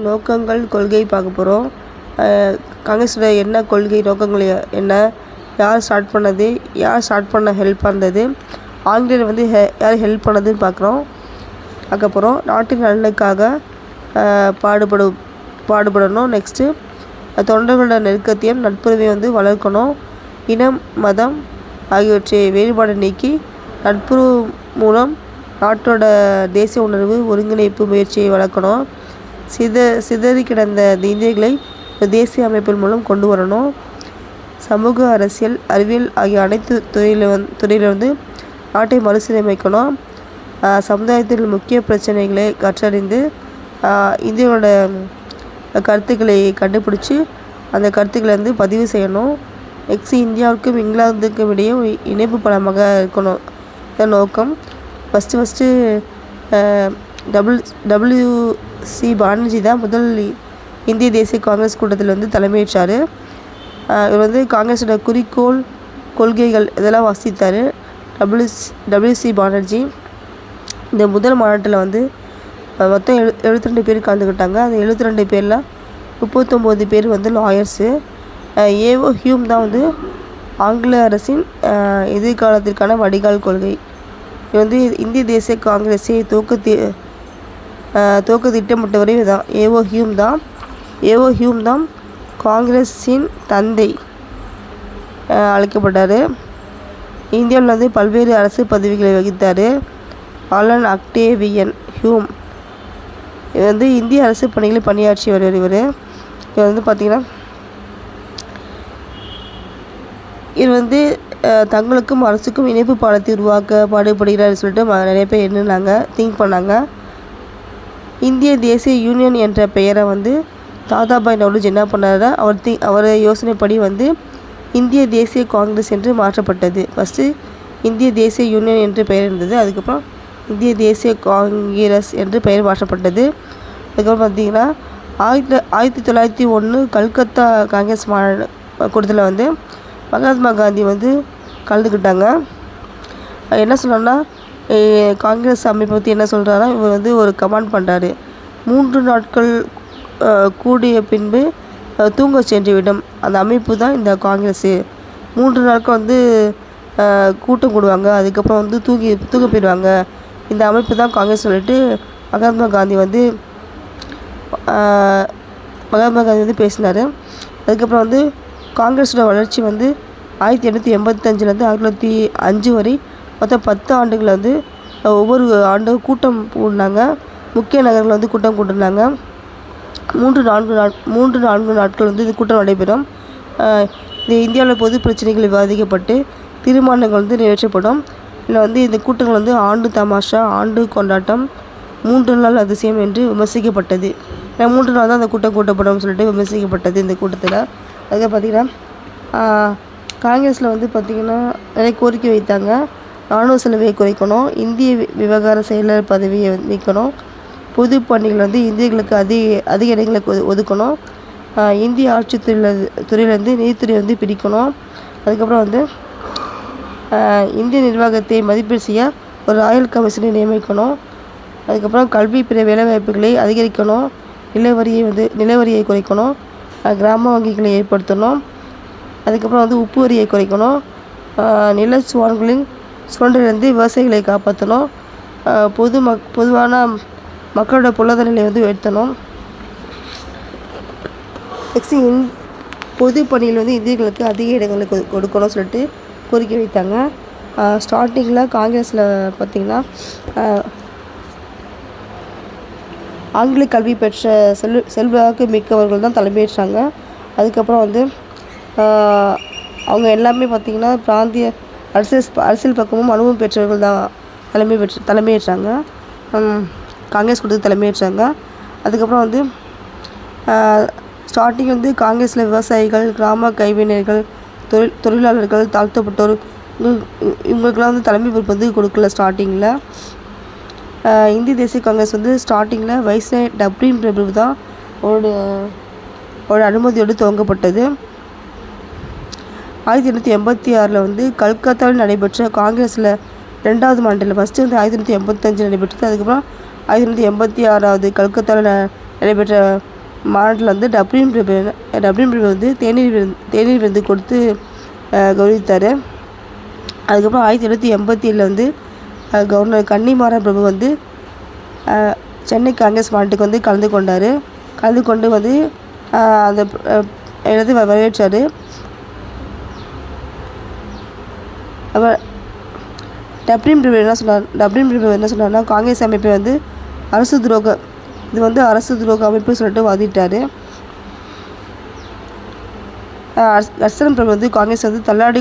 நோக்கங்கள் கொள்கை பார்க்க போகிறோம். காங்கிரஸோட என்ன கொள்கை நோக்கங்கள் என்ன, யார் ஸ்டார்ட் பண்ணது, யார் ஸ்டார்ட் பண்ண ஹெல்ப் பண்ணது, ஆங்கிலேயர் வந்து யார் ஹெல்ப் பண்ணதுன்னு பார்க்க போகிறோம். நாட்டின் நலனுக்காக பாடுபடணும். நெக்ஸ்ட்டு தொண்டர்களோட நெருக்கத்தையும் நட்புறவையும் வந்து வளர்க்கணும். இனம் மதம் ஆகியவற்றை வேறுபாடு நீக்கி நட்புறவு மூலம் நாட்டோட தேசிய உணர்வு ஒருங்கிணைப்பு முயற்சியை வளர்க்கணும். சிதறி கிடந்த இந்தியர்களை தேசிய அமைப்பின் மூலம் கொண்டு வரணும். சமூக, அரசியல், அறிவியல் ஆகிய அனைத்து துறையில் வந்து நாட்டை மறுசீரமைக்கணும். சமுதாயத்தில் முக்கிய பிரச்சனைகளை கற்றறிந்து இந்தியர்களோட கருத்துக்களை கண்டுபிடிச்சி அந்த கருத்துக்களை வந்து பதிவு செய்யணும். நெக்ஸ்ட் இந்தியாவுக்கும் இங்கிலாந்துக்கும் இடையே இணைப்பு பலமாக இருக்கணும் நோக்கம். ஃபஸ்ட்டு WC பானர்ஜி தான் முதல் இந்திய தேசிய காங்கிரஸ் கூட்டத்தில் வந்து தலைமையேற்றார். இவர் வந்து காங்கிரஸோட குறிக்கோள், கொள்கைகள் இதெல்லாம் வாசித்தார். WC பானர்ஜி. இந்த முதல் மாநாட்டில் வந்து மொத்தம் 72 பேர் கலந்துக்கிட்டாங்க. அந்த 72 பேரில் 39 பேர் வந்து லாயர்ஸு. ஏஓ ஹியூம் தான் வந்து ஆங்கில அரசின் எதிர்காலத்திற்கான வடிகால் கொள்கை. இது வந்து இந்திய தேசிய காங்கிரஸை துவக்க திட்டமிட்டவரே தான் ஏஓ ஹியூம் தான் காங்கிரஸின் தந்தை அழைக்கப்பட்டார். இந்தியாவில் வந்து பல்வேறு அரசு பதவிகளை வகித்தார். ஆலன் அக்டேவியன் ஹியூம் இவர் வந்து இந்திய அரசு பணிகளில் பணியாற்றியவர். இவர் வந்து பார்த்திங்கன்னா இவர் வந்து தங்களுக்கும் அரசுக்கும் இணைப்பு பாலத்தை உருவாக்க பாடுபடுகிறார் சொல்லிட்டு நிறைய பேர் என்னன்னாங்க, திங்க் பண்ணாங்க. இந்திய தேசிய யூனியன் என்ற பெயரை வந்து தாதாபாய் நவ்ரோஜி என்ன பண்ணார், அவர் யோசனைப்படி வந்து இந்திய தேசிய காங்கிரஸ் என்று மாற்றப்பட்டது. ஃபஸ்ட்டு இந்திய தேசிய யூனியன் என்று பெயர் இருந்தது. அதுக்கப்புறம் இந்திய தேசிய காங்கிரஸ் என்று பெயர் மாற்றப்பட்டது. அதுக்கப்புறம் பார்த்திங்கன்னா 1901 கல்கத்தா காங்கிரஸ் கூட்டத்தில் வந்து மகாத்மா காந்தி வந்து கலந்துக்கிட்டாங்க. என்ன சொல்கிறோன்னா, காங்கிரஸ் அமைப்பை பற்றி என்ன சொல்கிறாரா, இவர் வந்து ஒரு கமாண்ட் பண்ணுறாரு. 3 நாட்கள் கூடிய பின்பு தூங்க சென்றுவிடும் அந்த அமைப்பு தான் இந்த காங்கிரஸு. 3 நாட்கள் வந்து கூட்டம் கூடுவாங்க, அதுக்கப்புறம் வந்து தூங்க போயிடுவாங்க. இந்த அமைப்பு தான் காங்கிரஸ் சொல்லிட்டு மகாத்மா காந்தி வந்து பேசினார். அதுக்கப்புறம் வந்து காங்கிரஸோட வளர்ச்சி வந்து 1885 1905 வரை மொத்தம் 10 ஆண்டுகளில் வந்து ஒவ்வொரு ஆண்டும் கூட்டம் கூடினாங்க. முக்கிய நகரங்களில் வந்து கூட்டம் கூட்டினாங்க. 3-4 நாட்கள் வந்து இந்த கூட்டம் நடைபெறும். இந்த இந்தியாவில் பொது பிரச்சனைகள் விவாதிக்கப்பட்டு தீர்மானங்கள் வந்து நிறைவேற்றப்படும். இதில் வந்து இந்த கூட்டங்கள் வந்து ஆண்டு தமாஷா, ஆண்டு கொண்டாட்டம், 3 நாள் அதிசயம் என்று விமர்சிக்கப்பட்டது. 3 நாள் தான் அந்த கூட்டம் கூட்டப்படும் சொல்லிட்டு விமர்சிக்கப்பட்டது இந்த கூட்டத்தில். அதுக்கு பார்த்திங்கன்னா காங்கிரஸில் வந்து பார்த்திங்கன்னா நிறைய கோரிக்கை வைத்தாங்க. ராணுவ செலவை குறைக்கணும், இந்திய விவகார செயலர் பதவியை நீக்கணும், பொது பணிகள் வந்து இந்தியர்களுக்கு அதிக இடங்களை ஒதுக்கணும், இந்திய ஆட்சி துறையிலேருந்து நீதித்துறை வந்து பிரிக்கணும், அதுக்கப்புறம் வந்து இந்திய நிர்வாகத்தை மதிப்பீடு செய்ய ஒரு ராயல் கமிஷனை நியமிக்கணும், அதுக்கப்புறம் கல்வி பிற வேலைவாய்ப்புகளை அதிகரிக்கணும், நிலவரியை குறைக்கணும், கிராம வங்கிகளை ஏற்படுத்தணும், அதுக்கப்புறம் வந்து உப்பு வரியை குறைக்கணும், நில சுரண்டிலிருந்து விவசாயிகளை காப்பாற்றணும், பொதுவான மக்களோட பொருளாதார நிலையை வந்து உயர்த்தணும். நெக்ஸ்ட் பொது பணியில் வந்து இந்தியர்களுக்கு அதிக இடங்களை கொடுக்கணும் சொல்லிட்டு கோரிக்கை வைத்தாங்க. ஸ்டார்டிங்கில் காங்கிரஸில் பார்த்திங்கன்னா ஆங்கில கல்வி பெற்ற செல்வாக்கு மிக்கவர்கள் தான் தலைமையேற்றாங்க. அதுக்கப்புறம் வந்து அவங்க எல்லாமே பார்த்திங்கன்னா பிராந்திய அரசியல் பக்கமும் அனுபவம் பெற்றவர்கள் தான் தலைமையேற்றாங்க. காங்கிரஸ் கூட்டத்துக்கு தலைமையேற்றாங்க. அதுக்கப்புறம் வந்து ஸ்டார்டிங் வந்து காங்கிரஸில் விவசாயிகள், கிராம கைவினைஞர்கள், தொழிலாளர்கள், தாழ்த்தப்பட்டோர் இவங்களுக்கெல்லாம் வந்து தலைமை பொறுப்பு வந்து கொடுக்கல ஸ்டார்டிங்கில். இந்திய தேசிய காங்கிரஸ் வந்து ஸ்டார்டிங்கில் வைஸ்ராய் டப்ளின் பிரபு தான் அவரோட அனுமதியோடு துவங்கப்பட்டது. 1886 வந்து கல்கத்தாவில் நடைபெற்ற காங்கிரஸில் 2வது மாநாட்டில் ஃபஸ்ட்டு வந்து 1885 நடைபெற்றது. அதுக்கப்புறம் 1886 கல்கத்தாவில் நடைபெற்ற மாநாட்டில் வந்து டப்ளின் பிரபு வந்து தேநீர் விருந்து கொடுத்து கௌரவித்தார். அதுக்கப்புறம் 1987 வந்து கவர்னர் கன்னிமாரா பிரபு வந்து சென்னை காங்கிரஸ் மாநாட்டுக்கு வந்து கலந்து கொண்டு வந்து அந்த இடத்தை வரவேற்றார். அப்புறம் டப்ளின் பிரபு என்ன சொன்னார்னா காங்கிரஸ் அமைப்பை வந்து அரசு துரோக அமைப்பு சொல்லிட்டு வாதிட்டார். ஹர்ஷன் பிரபு வந்து காங்கிரஸ் வந்து தள்ளாடி